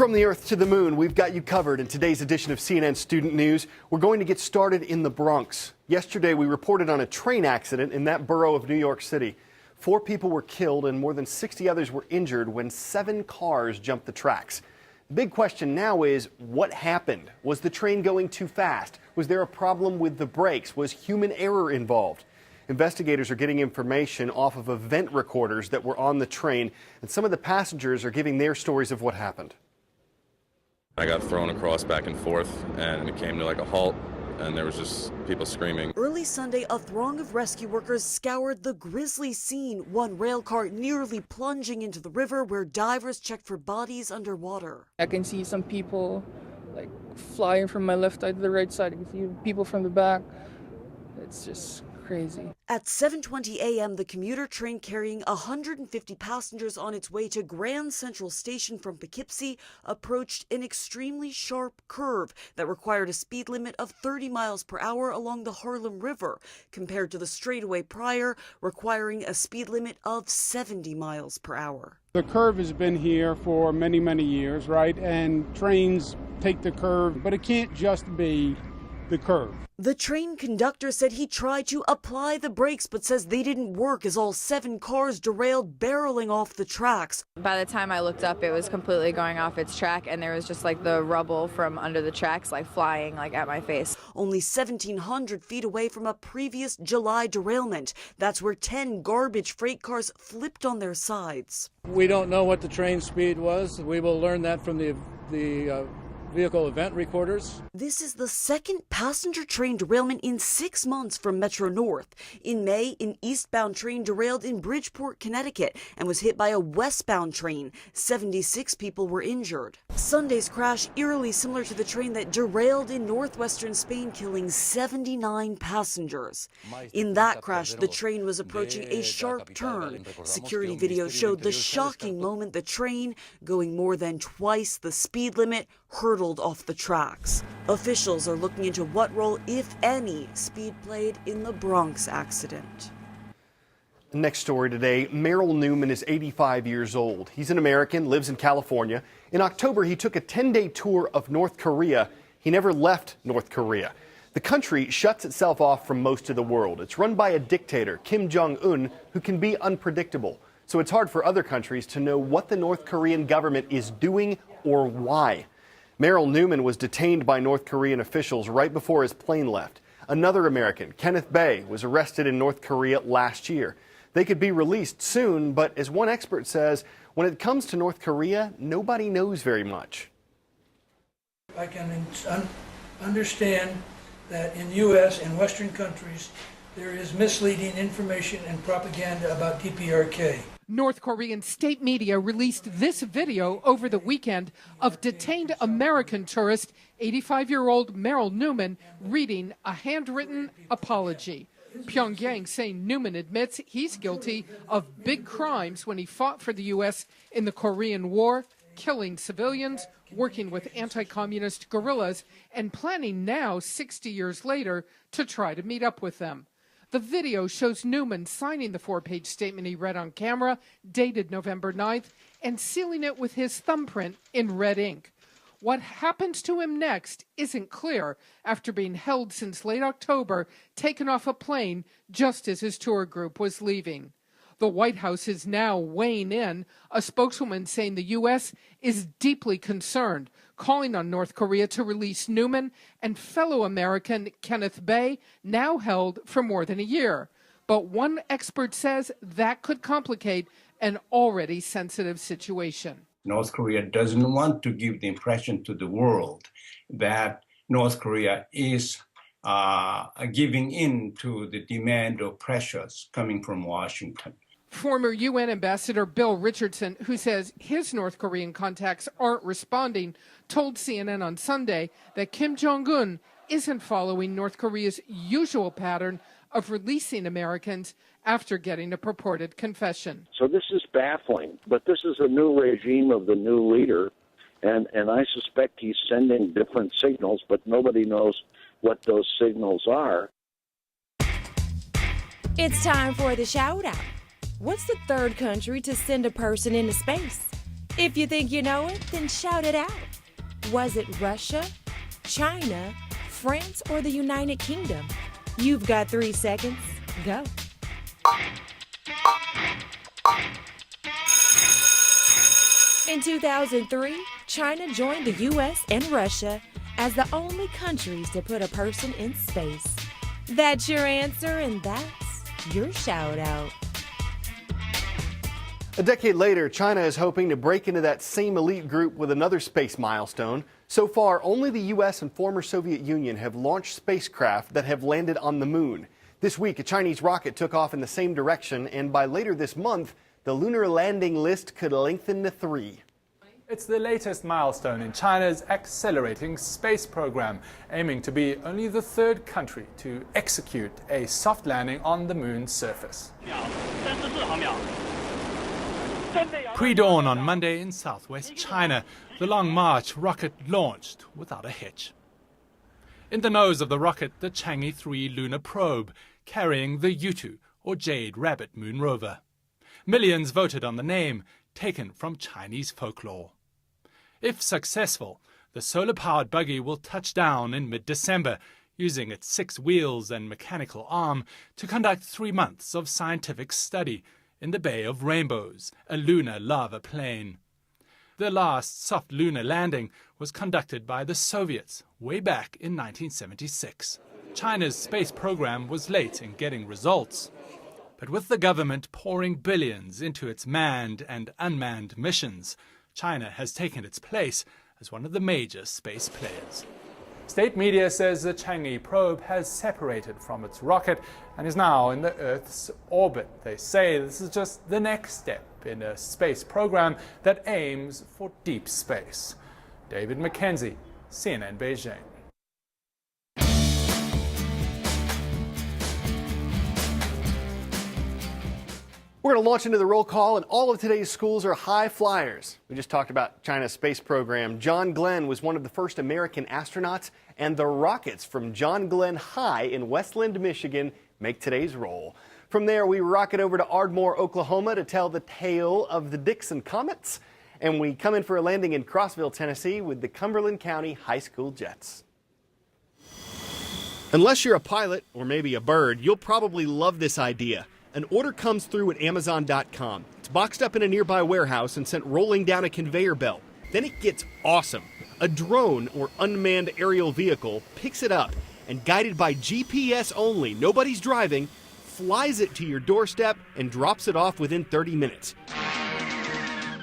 From the Earth to the Moon, we've got you covered in today's edition of CNN Student News. We're going to get started in the Bronx. Yesterday, we reported on a train accident in that borough of New York City. 4 people were killed and more than 60 others were injured when 7 cars jumped the tracks. The big question now is, what happened? Was the train going too fast? Was there a problem with the brakes? Was human error involved? Investigators are getting information off of event recorders that were on the train, and some of the passengers are giving their stories of what happened. I got thrown across back and forth, and it came to like a halt, and there was just people screaming. Early Sunday, a throng of rescue workers scoured the grisly scene, one rail car nearly plunging into the river where divers checked for bodies underwater. I can see some people like flying from my left side to the right side. I can see people from the back. It's just crazy. At 7:20 a.m., the commuter train carrying 150 passengers on its way to Grand Central Station from Poughkeepsie approached an extremely sharp curve that required a speed limit of 30 miles per hour along the Harlem River, compared to the straightaway prior requiring a speed limit of 70 miles per hour. The curve has been here for many, many years, right? And trains take the curve, but it can't just be the curve. The train conductor said he tried to apply the brakes, but says they didn't work as all 7 cars derailed, barreling off the tracks. By the time I looked up, it was completely going off its track, and there was just like the rubble from under the tracks like flying like at my face. Only 1,700 feet away from a previous July derailment. That's where 10 garbage freight cars flipped on their sides. We don't know what the train speed was. We will learn that from the vehicle event recorders. This is the second passenger train derailment in 6 months from Metro North. In May, an eastbound train derailed in Bridgeport, Connecticut, and was hit by a westbound train. 76 people were injured. Sunday's crash eerily similar to the train that derailed in northwestern Spain, killing 79 passengers. In that crash, the train was approaching a sharp turn. Security video showed the shocking moment the train, going more than twice the speed limit, hurtled off the tracks. Officials are looking into what role, if any, speed played in the Bronx accident. Next story today, Merrill Newman is 85 years old. He's an American, lives in California. In October, he took a 10-day tour of North Korea. He never left North Korea. The country shuts itself off from most of the world. It's run by a dictator, Kim Jong-un, who can be unpredictable. So it's hard for other countries to know what the North Korean government is doing or why. Merrill Newman was detained by North Korean officials right before his plane left. Another American, Kenneth Bae, was arrested in North Korea last year. They could be released soon, but as one expert says, when it comes to North Korea, nobody knows very much. I can understand that in the U.S. and Western countries, there is misleading information and propaganda about DPRK. North Korean state media released this video over the weekend of detained American tourist, 85-year-old Merrill Newman, reading a handwritten apology. Pyongyang saying Newman admits he's guilty of big crimes when he fought for the U.S. in the Korean War, killing civilians, working with anti-communist guerrillas, and planning now, 60 years later, to try to meet up with them. The video shows Newman signing the 4-page statement he read on camera, dated November 9th, and sealing it with his thumbprint in red ink. What happens to him next isn't clear after being held since late October, taken off a plane just as his tour group was leaving. The White House is now weighing in, a spokeswoman saying the U.S. is deeply concerned, calling on North Korea to release Newman and fellow American Kenneth Bae, now held for more than a year. But one expert says that could complicate an already sensitive situation. North Korea doesn't want to give the impression to the world that North Korea is giving in to the demand or pressures coming from Washington. Former UN Ambassador Bill Richardson, who says his North Korean contacts aren't responding, told CNN on Sunday that Kim Jong-un isn't following North Korea's usual pattern of releasing Americans after getting a purported confession. So this is baffling, but this is a new regime of the new leader, and I suspect he's sending different signals, but nobody knows what those signals are. It's time for the shout-out. What's the third country to send a person into space? If you think you know it, then shout it out. Was it Russia, China, France, or the United Kingdom? You've got 3 seconds. Go. In 2003, China joined the U.S. and Russia as the only countries to put a person in space. That's your answer, and that's your shout out. A decade later, China is hoping to break into that same elite group with another space milestone. So far, only the U.S. and former Soviet Union have launched spacecraft that have landed on the moon. This week, a Chinese rocket took off in the same direction, and by later this month, the lunar landing list could lengthen to 3. It's the latest milestone in China's accelerating space program, aiming to be only the 3rd country to execute a soft landing on the moon's surface. Pre-dawn on Monday in southwest China, the Long March rocket launched without a hitch. In the nose of the rocket, the Chang'e 3 lunar probe, carrying the Yutu, or Jade Rabbit moon rover. Millions voted on the name, taken from Chinese folklore. If successful, the solar-powered buggy will touch down in mid-December, using its 6 wheels and mechanical arm to conduct 3 months of scientific study in the Bay of Rainbows, a lunar lava plain. The last soft lunar landing was conducted by the Soviets way back in 1976. China's space program was late in getting results. But with the government pouring billions into its manned and unmanned missions, China has taken its place as one of the major space players. State media says the Chang'e probe has separated from its rocket and is now in the Earth's orbit. They say this is just the next step in a space program that aims for deep space. David Mackenzie, CNN Beijing. We're going to launch into the roll call, and all of today's schools are high flyers. We just talked about China's space program. John Glenn was one of the first American astronauts, and the rockets from John Glenn High in Westland, Michigan make today's roll. From there, we rocket over to Ardmore, Oklahoma to tell the tale of the Dixon Comets, and we come in for a landing in Crossville, Tennessee with the Cumberland County High School Jets. Unless you're a pilot or maybe a bird, you'll probably love this idea. An order comes through at Amazon.com. It's boxed up in a nearby warehouse and sent rolling down a conveyor belt. Then it gets awesome. A drone or unmanned aerial vehicle picks it up and, guided by GPS only, nobody's driving, flies it to your doorstep and drops it off within 30 minutes.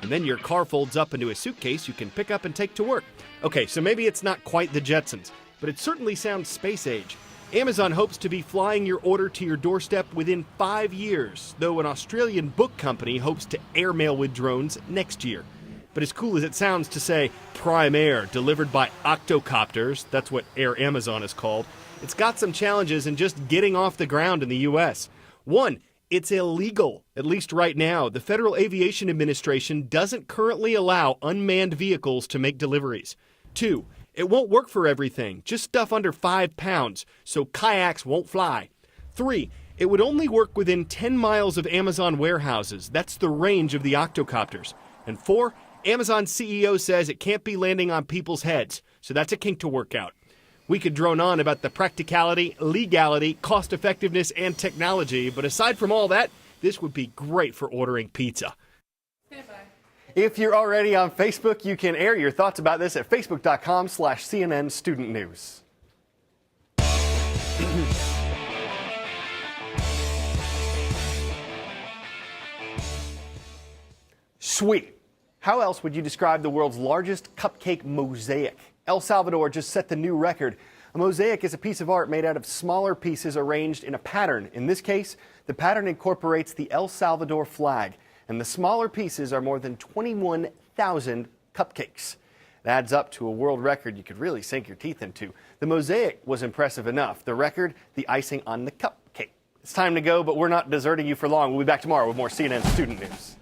And then your car folds up into a suitcase you can pick up and take to work. Okay, so maybe it's not quite the Jetsons, but it certainly sounds space age. Amazon hopes to be flying your order to your doorstep within 5 years, though an Australian book company hopes to airmail with drones next year. But as cool as it sounds to say Prime Air delivered by octocopters, that's what Air Amazon is called, it's got some challenges in just getting off the ground in the U.S. One, it's illegal, at least right now. The Federal Aviation Administration doesn't currently allow unmanned vehicles to make deliveries. 2, it won't work for everything, just stuff under 5 pounds, so kayaks won't fly. 3, it would only work within 10 miles of Amazon warehouses. That's the range of the octocopters. And 4, Amazon CEO says it can't be landing on people's heads, so that's a kink to work out. We could drone on about the practicality, legality, cost effectiveness, and technology, but aside from all that, this would be great for ordering pizza. If you're already on Facebook, you can air your thoughts about this at facebook.com/CNN Student News. Sweet. How else would you describe the world's largest cupcake mosaic? El Salvador just set the new record. A mosaic is a piece of art made out of smaller pieces arranged in a pattern. In this case, the pattern incorporates the El Salvador flag, and the smaller pieces are more than 21,000 cupcakes. It adds up to a world record you could really sink your teeth into. The mosaic was impressive enough. The record, the icing on the cupcake. It's time to go, but we're not deserting you for long. We'll be back tomorrow with more CNN Student News.